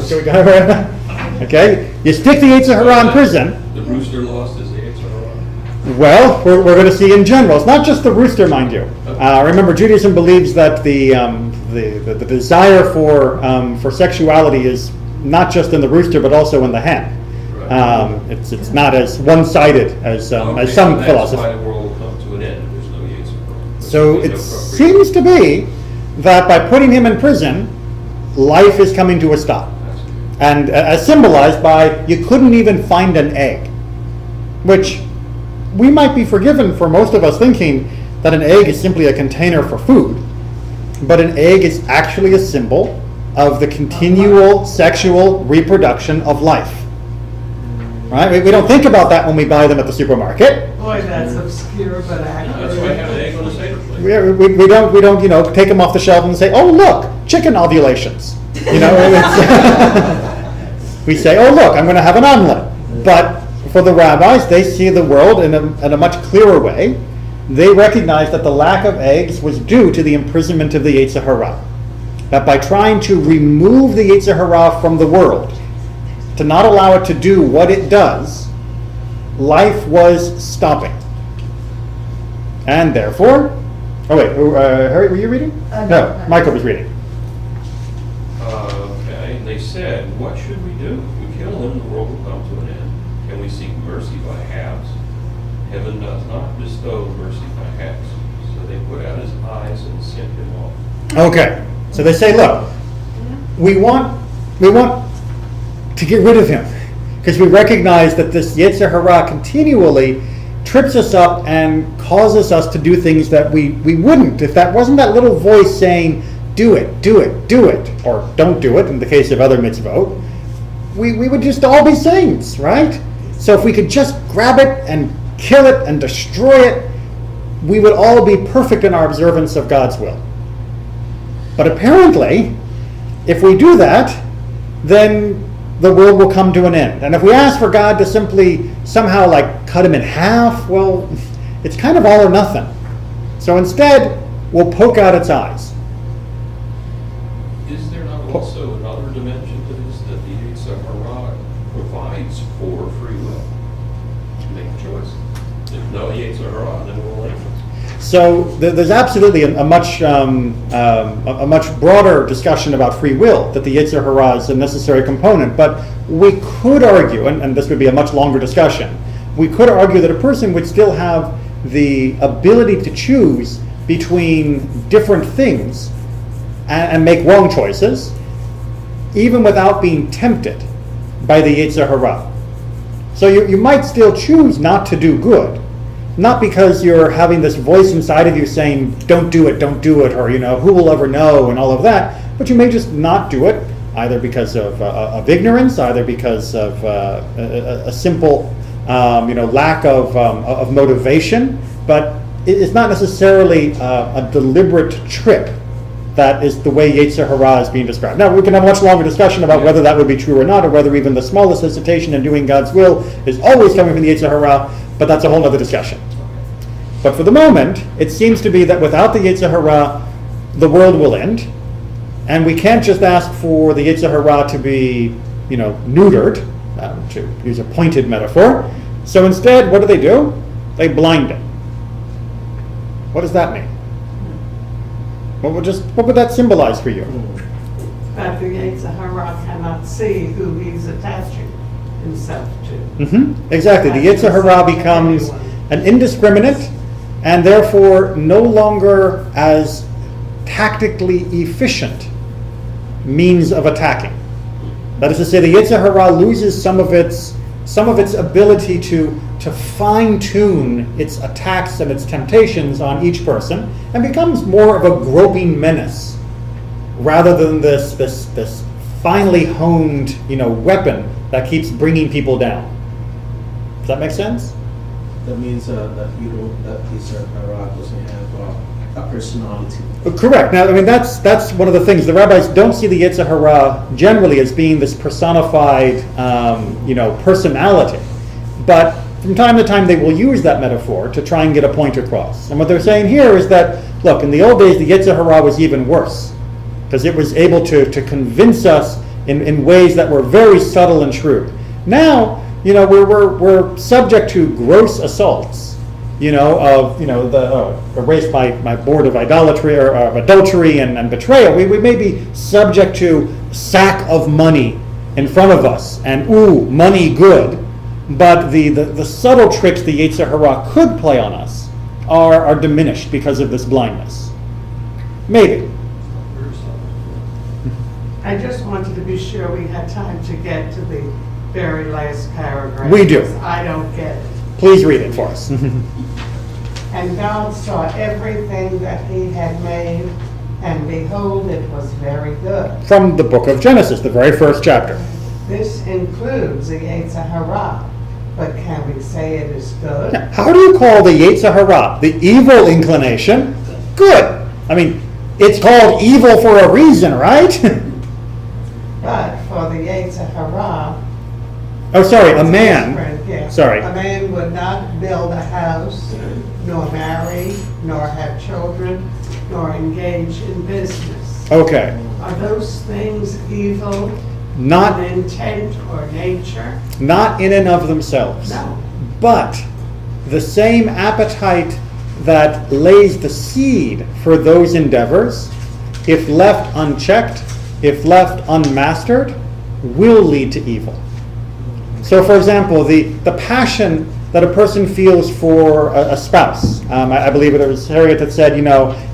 Okay? You stick the yetzer harah in prison. The rooster lost his yetzer harah. Well, we're going to see in general. It's not just the rooster, mind you. Remember, Judaism believes that the desire for sexuality is not just in the rooster, but also in the hen. It's not as one-sided as some philosophy. That's why the world will come to an end. There's no yetzer harah. So it seems to be that by putting him in prison, life is coming to a stop. And as symbolized by, you couldn't even find an egg. Which we might be forgiven for most of us thinking that an egg is simply a container for food. But an egg is actually a symbol of the continual sexual reproduction of life. Right? We don't think about that when we buy them at the supermarket. Boy, that's obscure, but accurate. That's why I have an egg on the Seder plate. We don't take them off the shelf and say, oh look, chicken ovulations. We say, oh look, I'm going to have an omelet. But for the rabbis, they see the world in a much clearer way. They recognize that the lack of eggs was due to the imprisonment of the yetzer harah. That by trying to remove the yetzer harah from the world, to not allow it to do what it does, life was stopping. And therefore, Harry, were you reading? No, Michael was reading. Okay, and they said, what should we do? If we kill him, the world will come to an end. Can we seek mercy by halves? Heaven does not bestow mercy by halves. So they put out his eyes and sent him off. Okay, so they say, look, we want to get rid of him because we recognize that this yetzer harah continually trips us up and causes us to do things that we wouldn't if that wasn't that little voice saying, do it, do it, do it, or don't do it in the case of other mitzvot. We would just all be saints, right? So if we could just grab it and kill it and destroy it, we would all be perfect in our observance of God's will. But apparently, if we do that, then the world will come to an end. And if we ask for God to simply somehow cut him in half, well, it's kind of all or nothing. So instead, we'll poke out its eyes. Is there not also another dimension to this, that the yetzer harah provides for free will to make a choice? If no yetzer harah, then we'll end. So there's absolutely a much broader discussion about free will, that the yetzer harah is a necessary component. But we could argue, and this would be a much longer discussion, we could argue that a person would still have the ability to choose between different things and make wrong choices, even without being tempted by the yetzer harah. So you might still choose not to do good. Not because you're having this voice inside of you saying, don't do it, or, who will ever know, and all of that, but you may just not do it, either because of ignorance, either because of a simple, lack of motivation, but it's not necessarily a deliberate trip. That is the way yetzer harah is being described. Now, we can have a much longer discussion about whether that would be true or not, or whether even the smallest hesitation in doing God's will is always coming from the yetzer harah, but that's a whole other discussion. But for the moment, it seems to be that without the yetzer harah, the world will end, and we can't just ask for the yetzer harah to be, neutered, to use a pointed metaphor. So instead, what do? They blind it. What does that mean? What would that symbolize for you? That the yetzer harah cannot see who he's attaching himself to. Exactly. The yetzer harah becomes an indiscriminate and therefore no longer as tactically efficient means of attacking. That is to say, the yetzer harah loses some of its ability to fine-tune its attacks and its temptations on each person and becomes more of a groping menace rather than this finely honed weapon that keeps bringing people down. Does that make sense? That means that yetzer harah doesn't have a personality. Correct. Now, I mean, that's one of the things. The rabbis don't see the yetzer hara generally as being this personified, personality. But from time to time, they will use that metaphor to try and get a point across. And what they're saying here is that, look, in the old days, the yetzer hara was even worse, because it was able to convince us in ways that were very subtle and shrewd. Now, we're subject to gross assaults. Erase my board of idolatry or of adultery and betrayal. We may be subject to sack of money in front of us, and money good. But the subtle tricks the yetzer hara could play on us are diminished because of this blindness. Maybe. I just wanted to be sure we had time to get to the very last paragraph. We do. Because I don't get it. Please read it for us. And God saw everything that he had made, and behold, it was very good. From the book of Genesis, the very first chapter. This includes the yetzer hara, but can we say it is good? Now, how do you call the yetzer hara, the evil inclination, good? I mean, it's called evil for a reason, right? But for the yetzer hara, Oh, sorry, a man. yeah. Sorry. A man would not build a house, nor marry, nor have children, nor engage in business. Okay. Are those things evil Not in intent or nature? Not in and of themselves. No. But the same appetite that lays the seed for those endeavors, if left unchecked, if left unmastered, will lead to evil. So, for example, the passion that a person feels for a spouse. I believe it was Harriet that said,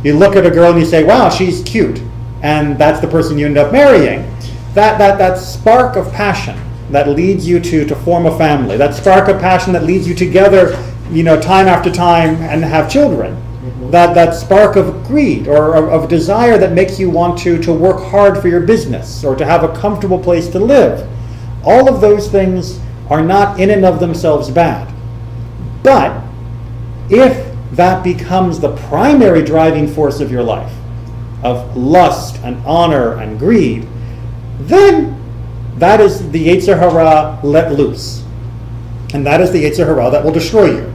you look at a girl and you say, wow, she's cute. And that's the person you end up marrying. That spark of passion that leads you to form a family, that spark of passion that leads you together, time after time and have children, that spark of greed or of desire that makes you want to work hard for your business or to have a comfortable place to live. All of those things are not in and of themselves bad. But if that becomes the primary driving force of your life, of lust and honor and greed, then that is the yetzer hara let loose. And that is the yetzer hara that will destroy you.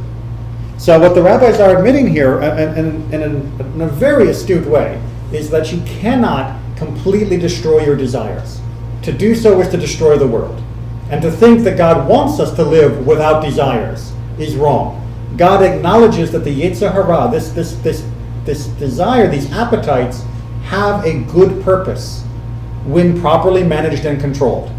So what the rabbis are admitting here in a very astute way is that you cannot completely destroy your desires. To do so is to destroy the world. And to think that God wants us to live without desires is wrong. God acknowledges that the yetzer hara, this desire, these appetites, have a good purpose when properly managed and controlled.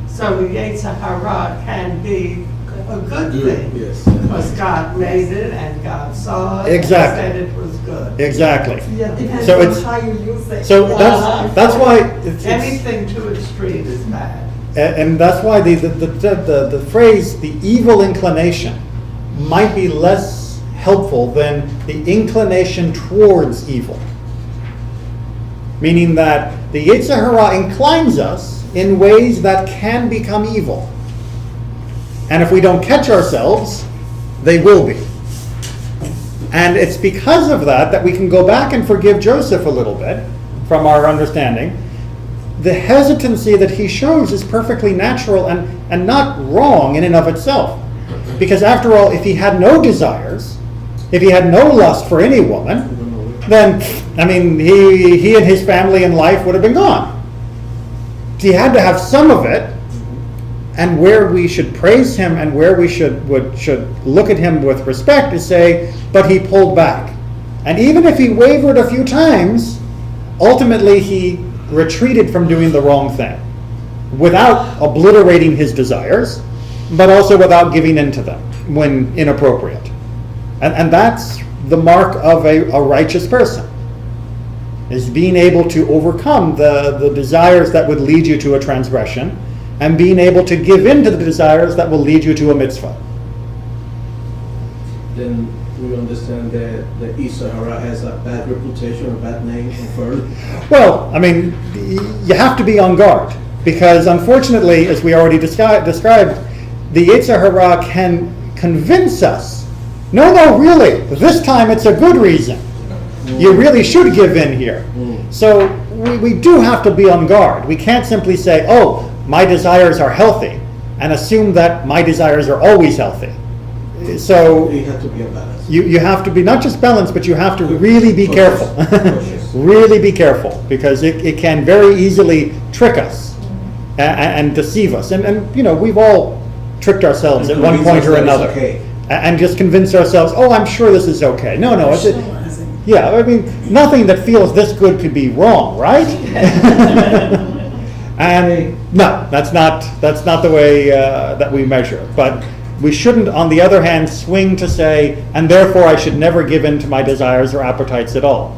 So the yetzer hara can be a good thing. Yes. Because God made it and God saw it Exactly. and said it was good. Exactly. Yeah, depends So on it's- how you use it. So that's why it's Anything too extreme is bad. and that's why the phrase the evil inclination might be less helpful than the inclination towards evil. Meaning that the yetzer hara inclines us in ways that can become evil. And if we don't catch ourselves, they will be. And it's because of that we can go back and forgive Joseph a little bit from our understanding. The hesitancy that he shows is perfectly natural and not wrong in and of itself. Because after all, if he had no desires, if he had no lust for any woman, then, he and his family and life would have been gone. He had to have some of it, and where we should praise him and where we should look at him with respect is say, but he pulled back. And even if he wavered a few times, ultimately he retreated from doing the wrong thing without obliterating his desires, but also without giving in to them when inappropriate. And that's the mark of a righteous person, is being able to overcome the desires that would lead you to a transgression and being able to give in to the desires that will lead you to a mitzvah. Then we understand that the yetzer hara has a bad reputation, a bad name conferred. Well, you have to be on guard because unfortunately, as we already described, the yetzer hara can convince us, no, really, this time it's a good reason. You really should give in here. So we do have to be on guard. We can't simply say, oh, my desires are healthy, and assume that my desires are always healthy. So You have to be a balance. you have to be not just balanced, but you have to really be careful. Cautious. Really be careful, because it can very easily trick us and deceive us. And you know, we've all tricked ourselves at one point or another. Okay. And just convince ourselves, oh, I'm sure this is okay. No, it's yeah, I mean, nothing that feels this good could be wrong, right? And no, that's not the way that we measure. But we shouldn't, on the other hand, swing to say, and therefore I should never give in to my desires or appetites at all.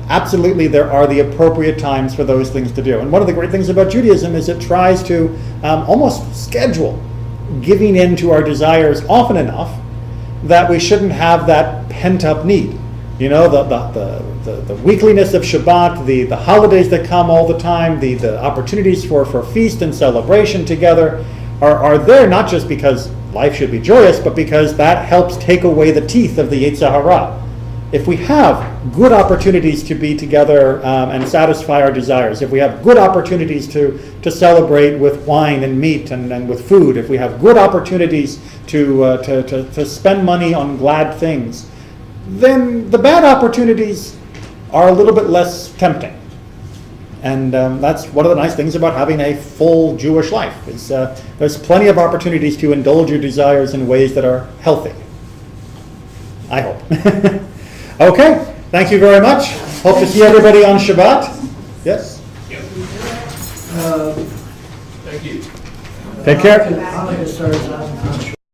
Absolutely, there are the appropriate times for those things to do. And one of the great things about Judaism is it tries to almost schedule giving in to our desires often enough that we shouldn't have that pent-up need. You know, the weekliness of Shabbat, the holidays that come all the time, the opportunities for feast and celebration together are there not just because life should be joyous, but because that helps take away the teeth of the yetzer harah. If we have good opportunities to be together and satisfy our desires, if we have good opportunities to celebrate with wine and meat and with food, if we have good opportunities to spend money on glad things, then the bad opportunities are a little bit less tempting. And that's one of the nice things about having a full Jewish life, is there's plenty of opportunities to indulge your desires in ways that are healthy. I hope. Okay, thank you very much. Hope to see everybody on Shabbat. Yes? Thank you. Take care. I'm not sure.